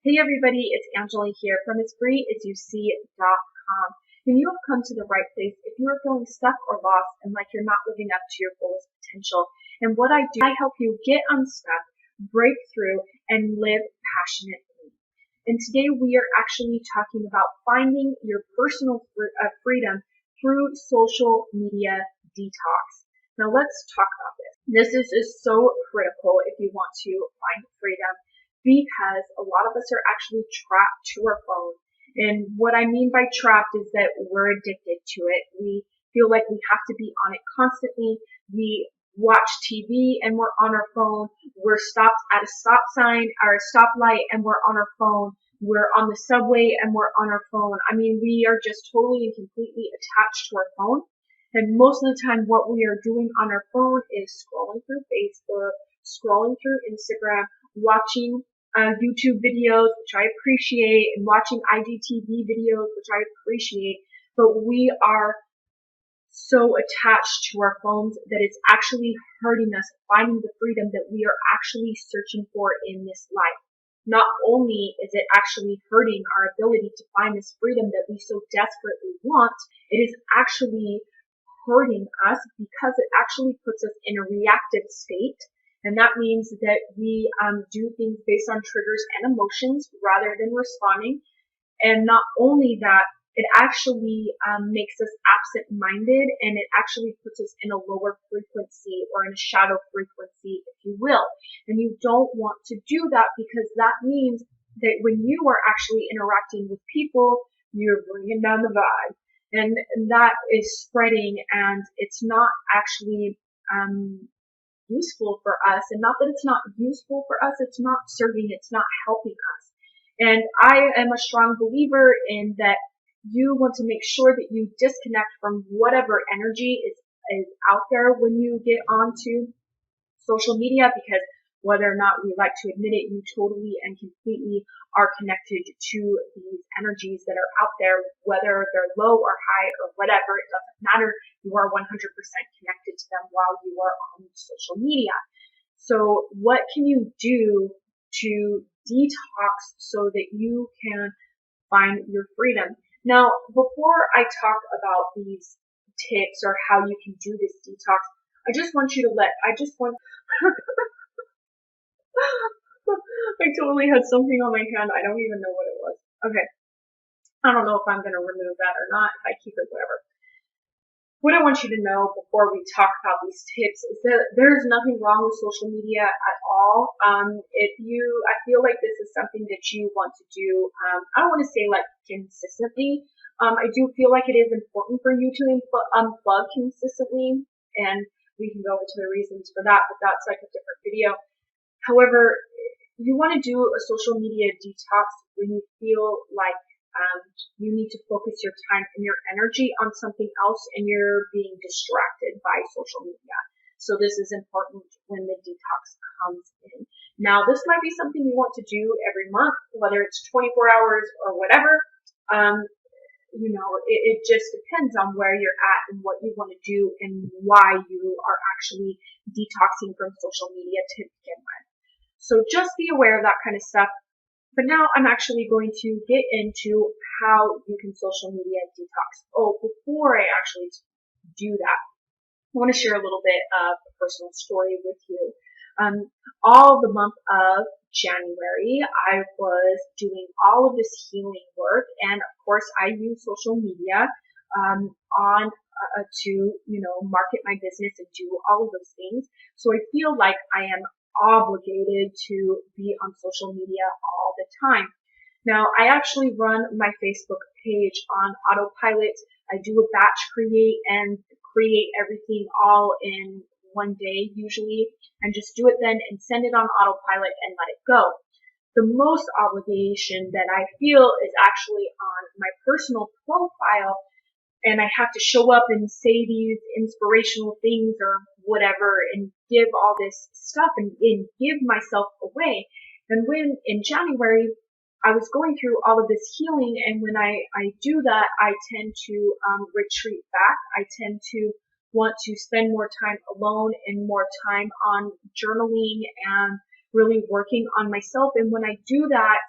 Hey everybody, it's Angela here from asfreeasyousee.com. And you have come to the right place if you are feeling stuck or lost and like you're not living up to your fullest potential. And what I do, I help you get unstuck, break through, and live passionately. And today we are actually talking about finding your personal freedom through social media detox. Now let's talk about this. This is so critical if you want to find freedom, because a lot of us are actually trapped to our phone. And what I mean by trapped is that we're addicted to it. We feel like we have to be on it constantly. We watch TV and we're on our phone. We're stopped at a stop sign or a stoplight and we're on our phone. We're on the subway and we're on our phone. I mean, we are just totally and completely attached to our phone. And most of the time what we are doing on our phone is scrolling through Facebook, scrolling through Instagram, watching YouTube videos, which I appreciate, and watching IGTV videos, which I appreciate, but we are so attached to our phones that it's actually hurting us finding the freedom that we are actually searching for in this life. Not only is it actually hurting our ability to find this freedom that we so desperately want, it is actually hurting us because it actually puts us in a reactive state. And that means that we do things based on triggers and emotions rather than responding. And not only that, it actually makes us absent-minded, and it actually puts us in a lower frequency or in a shadow frequency, if you will. And you don't want to do that, because that means that when you are actually interacting with people, you're bringing down the vibe. And that is spreading, and it's not actually useful for us. And not that it's not useful for us, it's not serving, it's not helping us. And I am a strong believer in that you want to make sure that you disconnect from whatever energy is out there when you get onto social media, because whether or not we like to admit it, you totally and completely are connected to these energies that are out there, whether they're low or high or whatever, it doesn't matter. You are 100% connected to them while you are on social media. So what can you do to detox so that you can find your freedom? Now, before I talk about these tips or how you can do this detox, I just want I totally had something on my hand. I don't even know what it was. Okay. I don't know if I'm going to remove that or not. If I keep it, whatever. What I want you to know before we talk about these tips is that there's nothing wrong with social media at all. I feel like this is something that you want to do, I don't want to say like consistently. I do feel like it is important for you to unplug consistently, and we can go into the reasons for that, but that's like a different video. However, you want to do a social media detox when you feel like you need to focus your time and your energy on something else and you're being distracted by social media. So this is important when the detox comes in. Now, this might be something you want to do every month, whether it's 24 hours or whatever. It just depends on where you're at and what you want to do and why you are actually detoxing from social media to begin with. So just be aware of that kind of stuff. But now I'm actually going to get into how you can social media detox. Oh, before I actually do that, I want to share a little bit of a personal story with you. All the month of January, I was doing all of this healing work, and of course, I use social media to market my business and do all of those things. So I feel like I am obligated to be on social media all the time. Now, I actually run my Facebook page on autopilot. I do a batch create and create everything all in one day usually, and just do it then and send it on autopilot and let it go. The most obligation that I feel is actually on my personal profile, and I have to show up and say these inspirational things or whatever and give all this stuff and give myself away. And when in January, I was going through all of this healing, and when I do that, I tend to retreat back. I tend to want to spend more time alone and more time on journaling and really working on myself. And when I do that,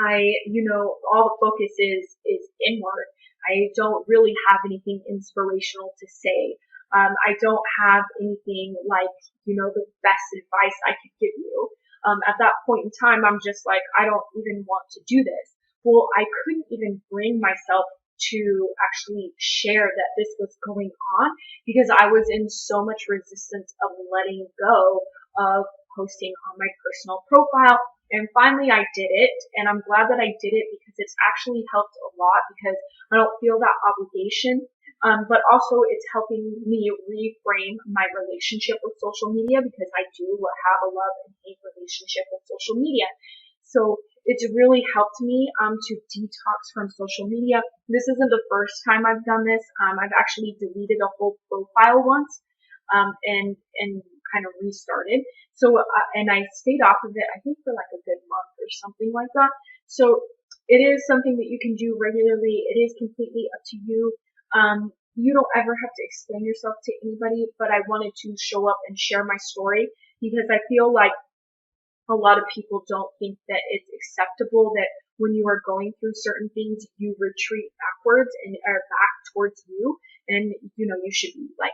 all the focus is inward. I don't really have anything inspirational to say. I don't have anything like, the best advice I could give you. At that point in time, I'm just like, I don't even want to do this. Well, I couldn't even bring myself to actually share that this was going on because I was in so much resistance of letting go of posting on my personal profile. And finally I did it, and I'm glad that I did it because it's actually helped a lot because I don't feel that obligation. But also it's helping me reframe my relationship with social media because I do have a love and hate relationship with social media. So it's really helped me to detox from social media. This isn't the first time I've done this. I've actually deleted a whole profile once, and kind of restarted. So, and I stayed off of it, I think for like a good month or something like that. So it is something that you can do regularly. It is completely up to you. You don't ever have to explain yourself to anybody, but I wanted to show up and share my story because I feel like a lot of people don't think that it's acceptable that when you are going through certain things, you retreat backwards and are back towards you. And, you should be like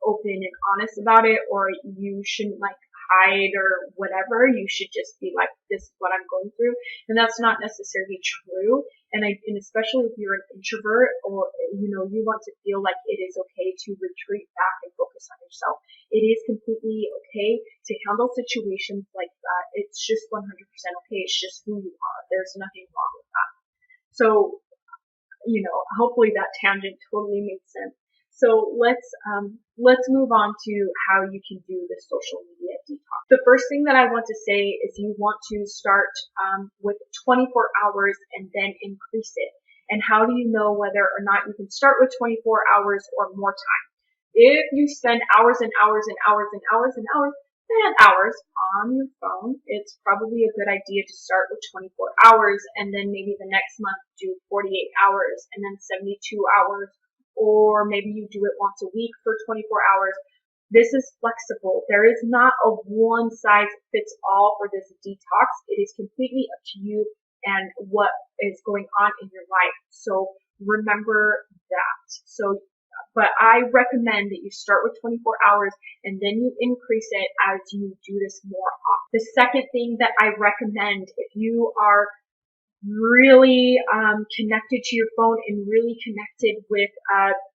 open and honest about it, or you shouldn't like hide or whatever. You should just be like, this is what I'm going through. And that's not necessarily true. And especially if you're an introvert or, you want to feel like it is okay to retreat back and focus on yourself. It is completely okay to handle situations like that. It's just 100% okay. It's just who you are. There's nothing wrong with that. So, hopefully that tangent totally made sense. So let's move on to how you can do the social media detox. The first thing that I want to say is you want to start with 24 hours and then increase it. And how do you know whether or not you can start with 24 hours or more time? If you spend hours and hours and hours and hours and hours and hours on your phone, it's probably a good idea to start with 24 hours and then maybe the next month do 48 hours and then 72 hours, or maybe you do it once a week for 24 hours. This is flexible. There is not a one size fits all for this detox. It is completely up to you and what is going on in your life. So remember that. But I recommend that you start with 24 hours and then you increase it as you do this more often. The second thing that I recommend, if you are really connected to your phone and really connected with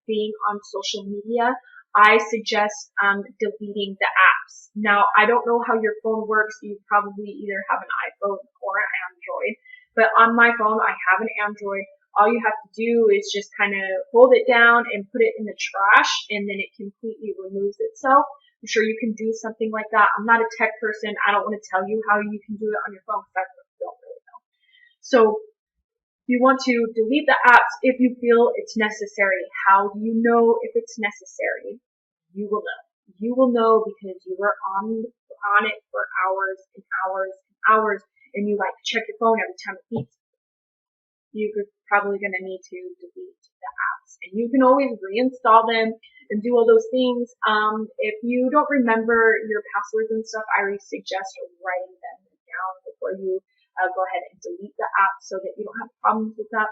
being on social media, I suggest deleting the apps. Now, I don't know how your phone works. You probably either have an iPhone or an Android. But on my phone, I have an Android. All you have to do is just kind of hold it down and put it in the trash, and then it completely removes itself. I'm sure you can do something like that. I'm not a tech person. I don't want to tell you how you can do it on your phone because I don't really know. So you want to delete the apps if you feel it's necessary. How do you know if it's necessary? You will know. You will know because you were on it for hours and hours and hours, and you like check your phone every time it beeps. You're probably going to need to delete the apps, and you can always reinstall them and do all those things. If you don't remember your passwords and stuff, I would suggest writing them down before you go ahead and delete the app so that you don't have problems with that.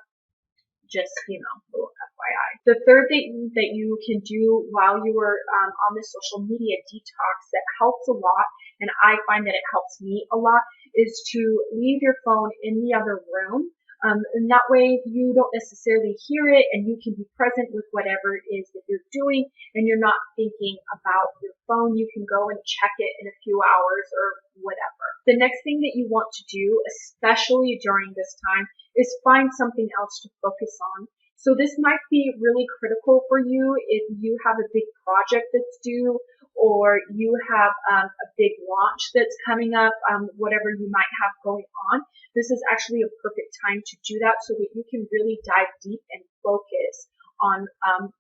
Just, little FYI. The third thing that you can do while you are on this social media detox that helps a lot, and I find that it helps me a lot, is to leave your phone in the other room. And that way you don't necessarily hear it and you can be present with whatever it is that you're doing and you're not thinking about your phone. You can go and check it in a few hours or whatever. The next thing that you want to do, especially during this time, is find something else to focus on. So this might be really critical for you if you have a big project that's due, or you have a big launch that's coming up, whatever you might have going on. This is actually a perfect time to do that so that you can really dive deep and focus on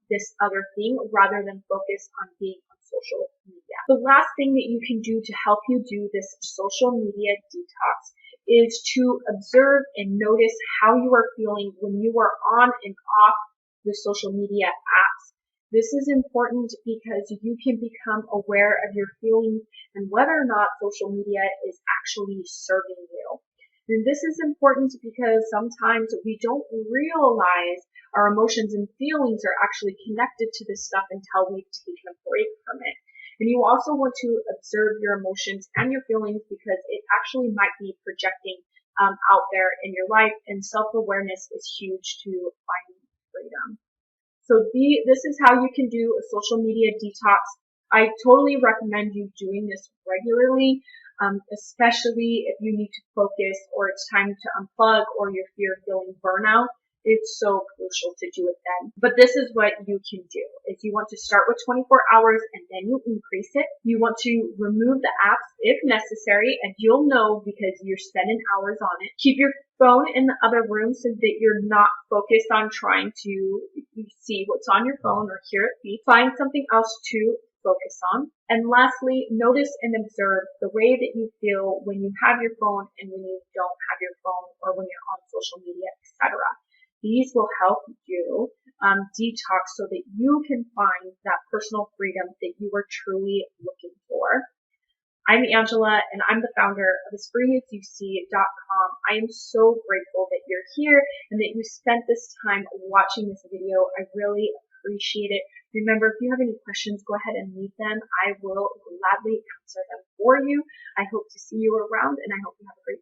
this other thing rather than focus on being on social media. The last thing that you can do to help you do this social media detox is to observe and notice how you are feeling when you are on and off the social media apps. This is important because you can become aware of your feelings and whether or not social media is actually serving you. And this is important because sometimes we don't realize our emotions and feelings are actually connected to this stuff until we've taken a break from it. And you also want to observe your emotions and your feelings because it actually might be projecting out there in your life, and self-awareness is huge to finding freedom. So this is how you can do a social media detox. I totally recommend you doing this regularly, especially if you need to focus or it's time to unplug or you're feeling burnout. It's so crucial to do it then. But this is what you can do. If you want to start with 24 hours and then you increase it, you want to remove the apps if necessary, and you'll know because you're spending hours on it. Keep your phone in the other room so that you're not focused on trying to see what's on your phone or hear it beep. Find something else to focus on. And lastly, notice and observe the way that you feel when you have your phone and when you don't have your phone, or when you're on social media, etc. These will help you detox so that you can find that personal freedom that you are truly looking for. I'm Angela, and I'm the founder of aspiringyouc.com. I am so grateful that you're here and that you spent this time watching this video. I really appreciate it. Remember, if you have any questions, go ahead and leave them. I will gladly answer them for you. I hope to see you around, and I hope you have a great day.